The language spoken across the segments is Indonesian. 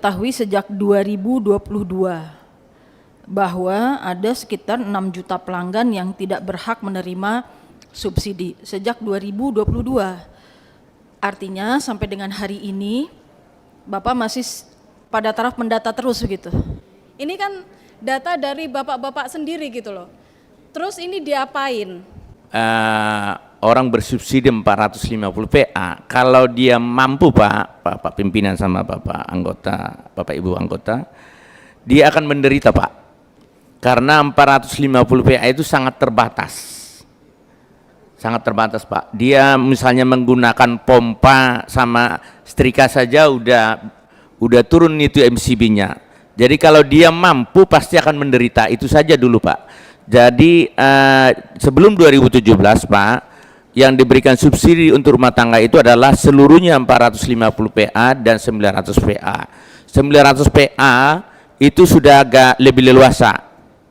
diketahui sejak 2022 bahwa ada sekitar 6 juta pelanggan yang tidak berhak menerima subsidi sejak 2022. Artinya sampai dengan hari ini Bapak masih pada taraf mendata terus begitu. Ini kan data dari bapak-bapak sendiri gitu loh. Terus ini diapain? Orang bersubsidi 450 PA, kalau dia mampu Pak pimpinan sama Bapak anggota, Bapak Ibu anggota, dia akan menderita Pak. Karena 450 PA itu sangat terbatas. Sangat terbatas Pak. Dia misalnya menggunakan pompa sama setrika saja udah turun itu MCB-nya. Jadi kalau dia mampu pasti akan menderita, itu saja dulu Pak. Jadi sebelum 2017 Pak, yang diberikan subsidi untuk rumah tangga itu adalah seluruhnya 450 PA dan 900 PA. 900 PA itu sudah agak lebih leluasa,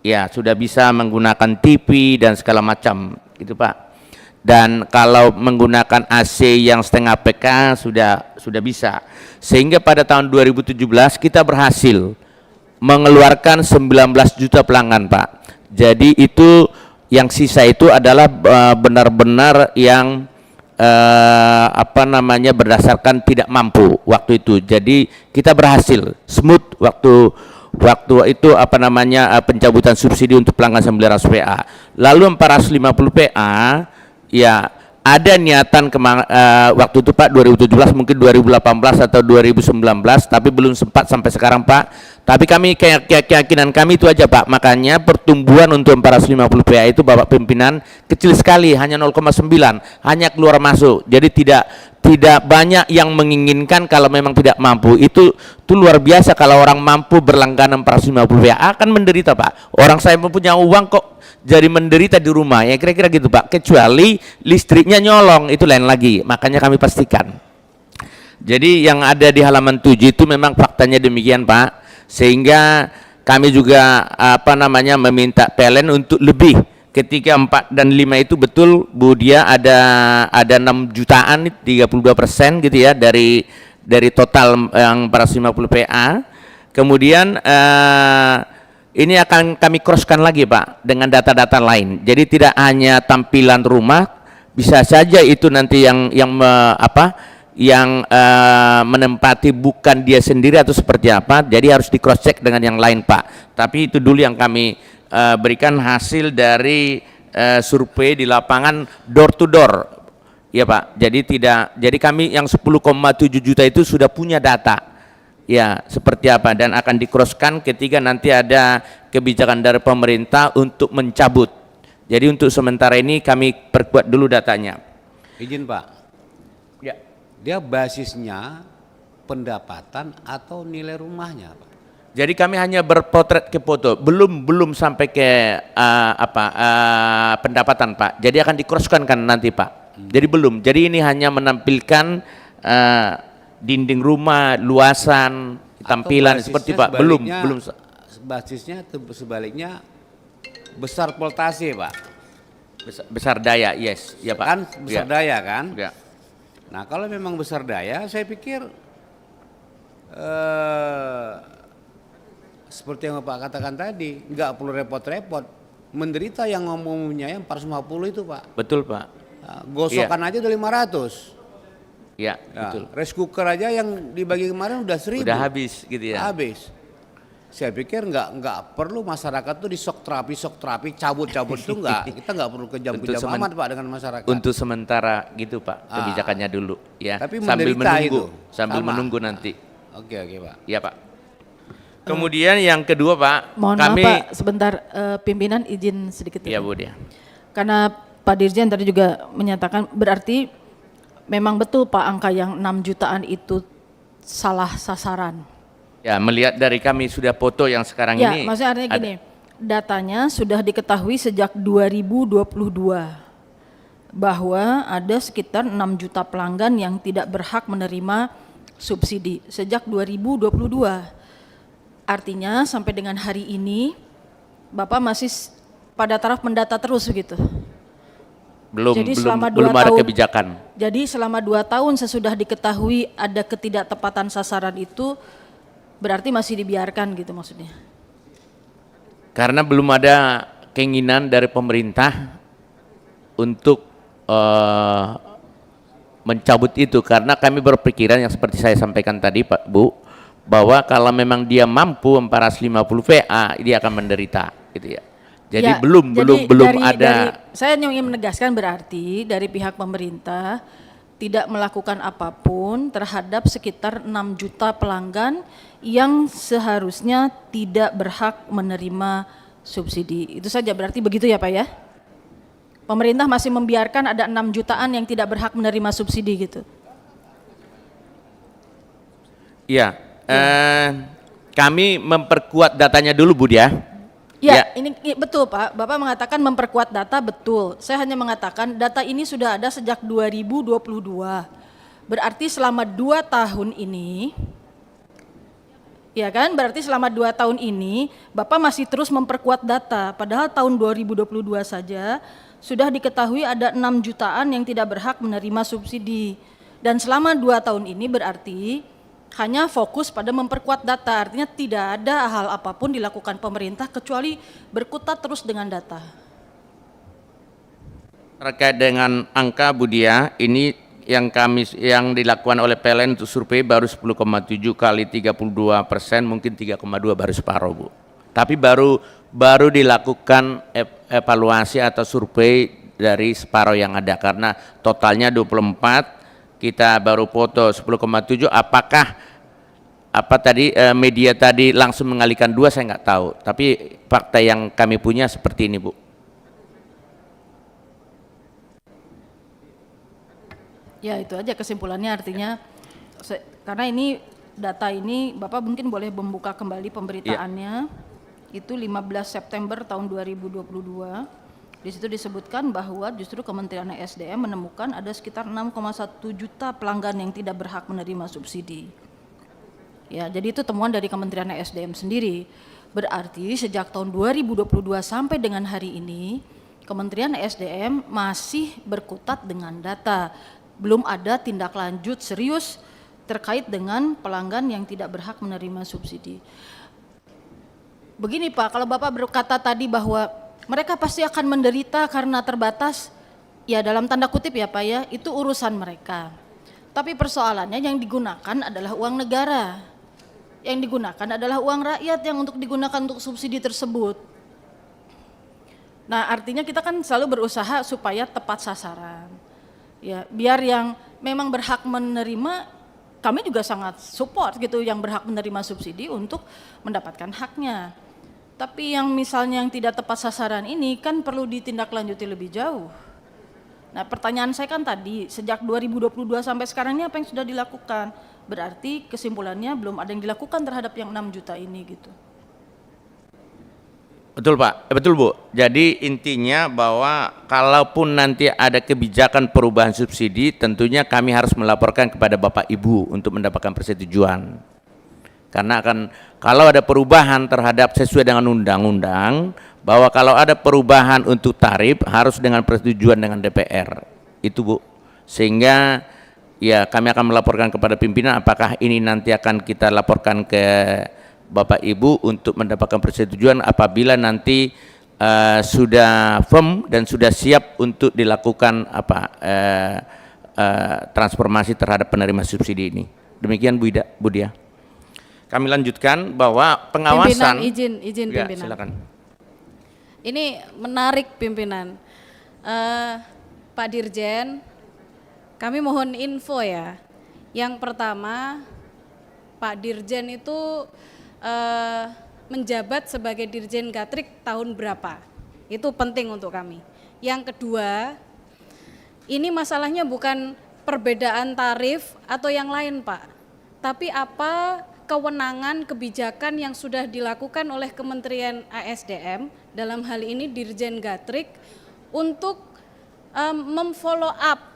ya sudah bisa menggunakan TV dan segala macam, gitu Pak. Dan kalau menggunakan AC yang setengah PK sudah bisa. Sehingga pada tahun 2017 kita berhasil mengeluarkan 19 juta pelanggan Pak. Jadi itu yang sisa itu adalah benar-benar yang berdasarkan tidak mampu waktu itu. Jadi kita berhasil smooth waktu itu pencabutan subsidi untuk pelanggan 900 PA. Lalu 450 PA ya ada niatan waktu itu Pak 2017 mungkin 2018 atau 2019 tapi belum sempat sampai sekarang Pak. Tapi kami keyakinan kami itu aja Pak. Makanya pertumbuhan untuk 450 PA itu Bapak pimpinan kecil sekali, hanya 0,9, hanya keluar masuk. Jadi tidak banyak yang menginginkan kalau memang tidak mampu. Itu luar biasa kalau orang mampu berlangganan 450 PA akan menderita Pak. Orang saya punya uang kok jadi menderita di rumah, ya kira-kira gitu Pak. Kecuali listriknya nyolong, itu lain lagi. Makanya kami pastikan. Jadi yang ada di halaman 7 itu memang faktanya demikian Pak. Sehingga kami juga meminta PLN untuk lebih. Ketika 4 dan 5 itu betul Bu Dia ada 6 jutaan 32% gitu ya dari total yang 450 PA. Kemudian ini akan kami crosskan lagi Pak dengan data-data lain. Jadi tidak hanya tampilan rumah, bisa saja itu nanti yang menempati bukan dia sendiri atau seperti apa. Jadi harus di cross check dengan yang lain Pak. Tapi itu dulu yang kami berikan hasil dari survei di lapangan door to door. Ya Pak. Jadi kami yang 10,7 juta itu sudah punya data. Ya, seperti apa dan akan di-crosskan ketika nanti ada kebijakan dari pemerintah untuk mencabut. Jadi untuk sementara ini kami perkuat dulu datanya. Izin Pak. Ya. Dia basisnya pendapatan atau nilai rumahnya Pak? Jadi kami hanya berpotret ke foto, belum sampai ke pendapatan Pak. Jadi akan di-crosskan kan nanti Pak. Jadi belum. Jadi ini hanya menampilkan dinding rumah, luasan, tampilan seperti Pak. Belum. Basisnya sebaliknya besar voltase Pak. Besar daya, yes, ya Pak. Kan besar daya kan? Ya. Nah kalau memang besar daya, saya pikir seperti yang Bapak katakan tadi, nggak perlu repot-repot. Menderita yang ngomongnya yang 450 itu Pak. Betul Pak. Nah, gosokan aja udah 500. Ya, Ya, betul. rice cooker aja yang dibagi kemarin udah 1000. Udah habis gitu ya. Habis. Saya pikir nggak perlu masyarakat tuh di shock terapi, cabut itu enggak. Kita nggak perlu kejam-kejam amat Pak dengan masyarakat. Untuk sementara gitu Pak, kebijakannya dulu ya. Tapi sambil menunggu, itu. sambil Sama. menunggu nanti. Oke Pak. Ya Pak. Kemudian yang kedua Pak, Mohon kami maaf Pak, sebentar pimpinan izin sedikit. ya Bu Dia. Karena Pak Dirjen tadi juga menyatakan berarti memang betul Pak angka yang 6 jutaan itu salah sasaran. Ya, melihat dari kami sudah foto yang sekarang Ya, ini. maksudnya artinya gini, datanya sudah diketahui sejak 2022 bahwa ada sekitar 6 juta pelanggan yang tidak berhak menerima subsidi sejak 2022. Artinya sampai dengan hari ini Bapak masih pada taraf mendata terus begitu. Belum Jadi ada kebijakan. Jadi selama 2 tahun sesudah diketahui ada ketidaktepatan sasaran itu, Berarti masih dibiarkan gitu maksudnya. Karena belum ada keinginan dari pemerintah untuk mencabut itu, karena kami berpikiran yang seperti saya sampaikan tadi Pak Bu, bahwa kalau memang dia mampu 450 VA dia akan menderita gitu ya. Jadi Ya, belum ada. Saya ingin menegaskan berarti dari pihak pemerintah tidak melakukan apapun terhadap sekitar 6 juta pelanggan yang seharusnya tidak berhak menerima subsidi. Itu saja berarti begitu ya Pak ya? Pemerintah masih membiarkan ada 6 jutaan yang tidak berhak menerima subsidi gitu. Iya, kami memperkuat datanya dulu Bu ya. Ya, ini betul Pak. Bapak mengatakan memperkuat data, betul. Saya hanya mengatakan data ini sudah ada sejak 2022. Berarti selama 2 tahun ini, ya kan? Berarti selama 2 tahun ini Bapak masih terus memperkuat data. Padahal tahun 2022 saja sudah diketahui ada 6 jutaan yang tidak berhak menerima subsidi. Dan selama 2 tahun ini berarti hanya fokus pada memperkuat data, artinya tidak ada hal apapun dilakukan pemerintah kecuali berkutat terus dengan data. Terkait dengan angka Bu Dia, ini yang dilakukan oleh PLN untuk survei baru 10,7 kali 32%, mungkin 3,2 baru separuh Bu. Tapi baru dilakukan evaluasi atau survei dari separuh yang ada, karena totalnya 24, kita baru foto 10,7. Apakah media tadi langsung mengalihkan 2 saya nggak tahu, tapi fakta yang kami punya seperti ini Bu. Ya itu aja kesimpulannya, artinya karena ini data ini Bapak mungkin boleh membuka kembali pemberitaannya. Itu 15 September tahun 2022. Di situ disebutkan bahwa justru Kementerian SDM menemukan ada sekitar 6,1 juta pelanggan yang tidak berhak menerima subsidi. Ya, jadi itu temuan dari Kementerian SDM sendiri. Berarti sejak tahun 2022 sampai dengan hari ini, Kementerian SDM masih berkutat dengan data. Belum ada tindak lanjut serius terkait dengan pelanggan yang tidak berhak menerima subsidi. Begini Pak, kalau Bapak berkata tadi bahwa mereka pasti akan menderita karena terbatas, ya dalam tanda kutip ya Pak ya, itu urusan mereka. Tapi persoalannya yang digunakan adalah uang negara. Yang digunakan adalah uang rakyat yang untuk digunakan untuk subsidi tersebut. Nah artinya kita kan selalu berusaha supaya tepat sasaran. Ya, biar yang memang berhak menerima, kami juga sangat support gitu yang berhak menerima subsidi untuk mendapatkan haknya. Tapi yang misalnya yang tidak tepat sasaran ini kan perlu ditindaklanjuti lebih jauh. Nah pertanyaan saya kan tadi, sejak 2022 sampai sekarang ini apa yang sudah dilakukan? Berarti kesimpulannya belum ada yang dilakukan terhadap yang 6 juta ini gitu. Betul Pak, betul Bu. Jadi intinya bahwa kalaupun nanti ada kebijakan perubahan subsidi, tentunya kami harus melaporkan kepada Bapak Ibu untuk mendapatkan persetujuan. Karena kalau ada perubahan terhadap sesuai dengan undang-undang, bahwa kalau ada perubahan untuk tarif harus dengan persetujuan dengan DPR. Itu Bu. Sehingga ya kami akan melaporkan kepada pimpinan apakah ini nanti akan kita laporkan ke Bapak Ibu untuk mendapatkan persetujuan apabila nanti sudah firm dan sudah siap untuk dilakukan transformasi terhadap penerima subsidi ini. Demikian Bu Dia. Kami lanjutkan bahwa pengawasan. Pimpinan, izin ya, pimpinan. silakan. Ini menarik pimpinan. Pak Dirjen, kami mohon info ya. Yang pertama, Pak Dirjen itu menjabat sebagai Dirjen Gatrik tahun berapa? Itu penting untuk kami. Yang kedua, ini masalahnya bukan perbedaan tarif atau yang lain Pak, tapi apa kewenangan kebijakan yang sudah dilakukan oleh Kementerian ASDM, dalam hal ini Dirjen Gatrik, untuk memfollow up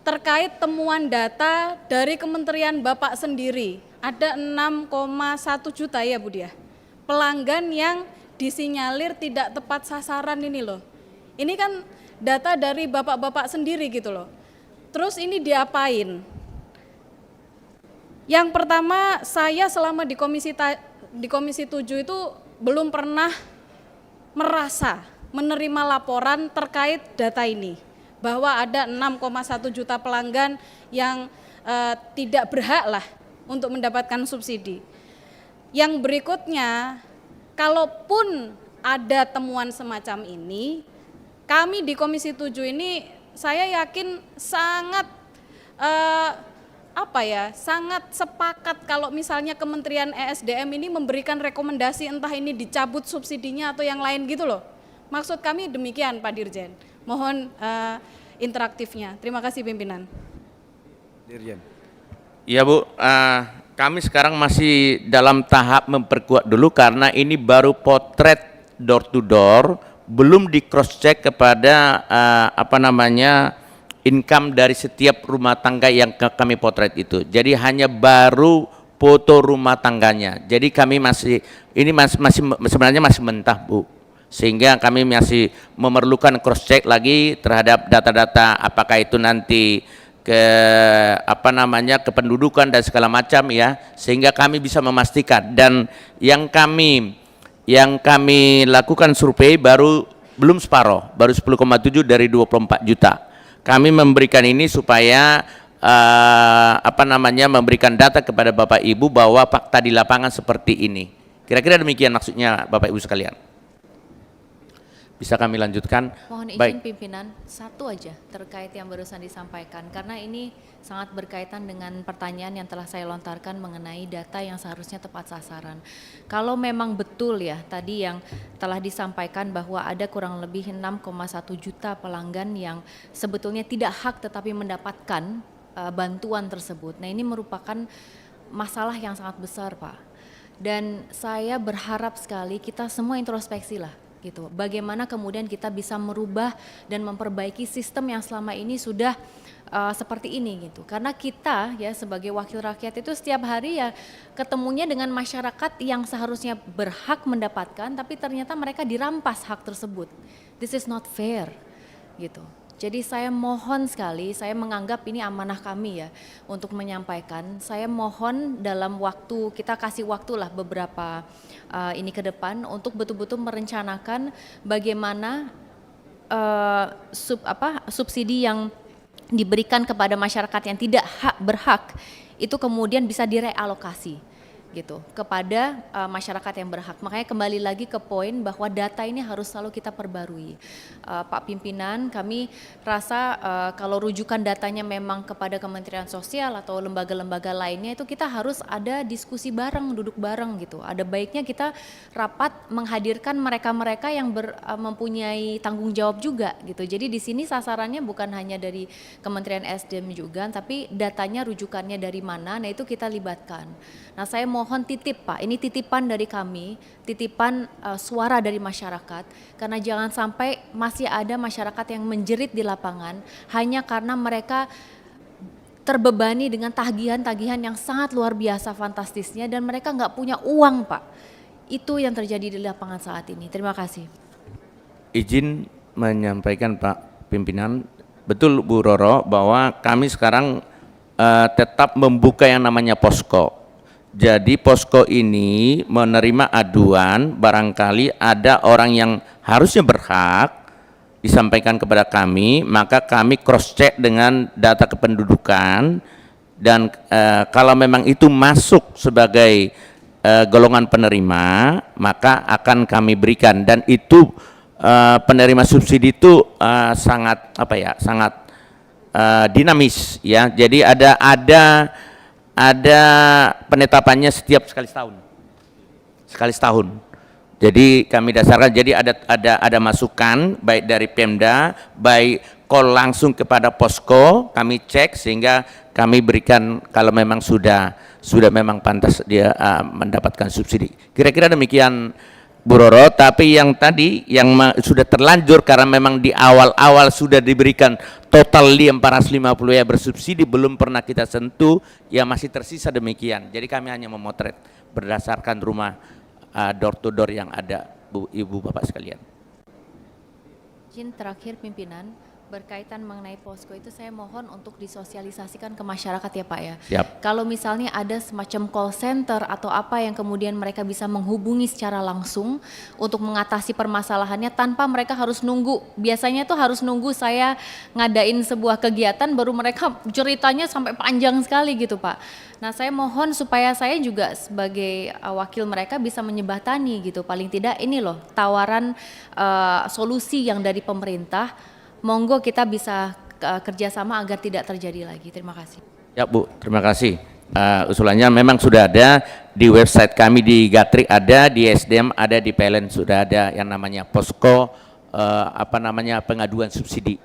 terkait temuan data dari Kementerian Bapak sendiri. Ada 6,1 juta ya Bu Dia, pelanggan yang disinyalir tidak tepat sasaran ini loh. Ini kan data dari Bapak-bapak sendiri gitu loh. Terus ini diapain? Yang pertama, saya selama di Komisi 7 itu belum pernah merasa menerima laporan terkait data ini, bahwa ada 6,1 juta pelanggan yang tidak berhak lah untuk mendapatkan subsidi. Yang berikutnya, kalaupun ada temuan semacam ini, kami di Komisi 7 ini saya yakin sangat sangat sepakat kalau misalnya Kementerian ESDM ini memberikan rekomendasi entah ini dicabut subsidinya atau yang lain gitu loh. Maksud kami demikian Pak Dirjen. Mohon interaktifnya. Terima kasih pimpinan. Dirjen. Iya Bu, kami sekarang masih dalam tahap memperkuat dulu karena ini baru potret door to door, belum di cross check kepada income dari setiap rumah tangga yang kami potret itu. Jadi hanya baru foto rumah tangganya. Jadi kami sebenarnya masih mentah Bu. Sehingga kami masih memerlukan cross check lagi terhadap data-data apakah itu nanti kependudukan dan segala macam ya, sehingga kami bisa memastikan. Dan yang kami lakukan survei belum separuh, baru 10,7 dari 24 juta. Kami memberikan ini supaya memberikan data kepada Bapak Ibu bahwa fakta di lapangan seperti ini. Kira-kira demikian maksudnya Bapak Ibu sekalian. Bisa kami lanjutkan? Mohon izin Baik. pimpinan, satu aja terkait yang barusan disampaikan, karena ini sangat berkaitan dengan pertanyaan yang telah saya lontarkan mengenai data yang seharusnya tepat sasaran. Kalau memang betul ya tadi yang telah disampaikan bahwa ada kurang lebih 6,1 juta pelanggan yang sebetulnya tidak hak tetapi mendapatkan bantuan tersebut. Nah, ini merupakan masalah yang sangat besar, Pak. Dan saya berharap sekali kita semua introspeksi lah gitu. Bagaimana kemudian kita bisa merubah dan memperbaiki sistem yang selama ini sudah seperti ini gitu. Karena kita ya sebagai wakil rakyat itu setiap hari ya ketemunya dengan masyarakat yang seharusnya berhak mendapatkan, tapi ternyata mereka dirampas hak tersebut. This is not fair gitu. Jadi saya mohon sekali, saya menganggap ini amanah kami ya untuk menyampaikan. Saya mohon dalam waktu, kita kasih waktulah beberapa ini ke depan untuk betul-betul merencanakan bagaimana subsidi yang diberikan kepada masyarakat yang tidak berhak itu kemudian bisa direalokasi gitu kepada masyarakat yang berhak. Makanya kembali lagi ke poin bahwa data ini harus selalu kita perbarui. Pak Pimpinan, kami rasa kalau rujukan datanya memang kepada Kementerian Sosial atau lembaga-lembaga lainnya itu kita harus ada diskusi bareng, duduk bareng gitu. Ada baiknya kita rapat menghadirkan mereka-mereka yang mempunyai tanggung jawab juga gitu. Jadi di sini sasarannya bukan hanya dari Kementerian SDM juga, tapi datanya rujukannya dari mana, nah itu kita libatkan. Nah, saya mohon titip Pak, ini titipan dari kami, titipan suara dari masyarakat, karena jangan sampai masih ada masyarakat yang menjerit di lapangan hanya karena mereka terbebani dengan tagihan-tagihan yang sangat luar biasa fantastisnya dan mereka nggak punya uang Pak. Itu yang terjadi di lapangan saat ini. Terima kasih. Izin menyampaikan Pak Pimpinan, betul Bu Roro bahwa kami sekarang tetap membuka yang namanya posko. Jadi posko ini menerima aduan barangkali ada orang yang harusnya berhak disampaikan kepada kami, maka kami cross check dengan data kependudukan dan kalau memang itu masuk sebagai golongan penerima maka akan kami berikan. Dan itu penerima subsidi itu sangat dinamis ya. Jadi ada penetapannya setiap sekali setahun. Jadi kami dasarkan, jadi ada masukan baik dari Pemda, baik call langsung kepada posko, kami cek sehingga kami berikan kalau memang sudah memang pantas dia mendapatkan subsidi. Kira-kira demikian Bu Roro, tapi yang tadi yang sudah terlanjur karena memang di awal-awal sudah diberikan total di 450 ya bersubsidi belum pernah kita sentuh, ya masih tersisa demikian. Jadi kami hanya memotret berdasarkan rumah door to door yang ada Bu Ibu Bapak sekalian. Izin terakhir pimpinan, berkaitan mengenai posko itu saya mohon untuk disosialisasikan ke masyarakat ya Pak ya. Siap. Kalau misalnya ada semacam call center atau apa yang kemudian mereka bisa menghubungi secara langsung untuk mengatasi permasalahannya tanpa mereka harus nunggu. Biasanya tuh harus nunggu saya ngadain sebuah kegiatan baru mereka ceritanya sampai panjang sekali gitu Pak. Nah saya mohon supaya saya juga sebagai wakil mereka bisa menyebatani gitu. Paling tidak ini loh tawaran solusi yang dari pemerintah. Monggo kita bisa kerjasama agar tidak terjadi lagi. Terima kasih. Ya Bu, terima kasih. Usulannya memang sudah ada di website kami di Gatrik ada, di SDM ada, di PLN sudah ada yang namanya posko pengaduan subsidi.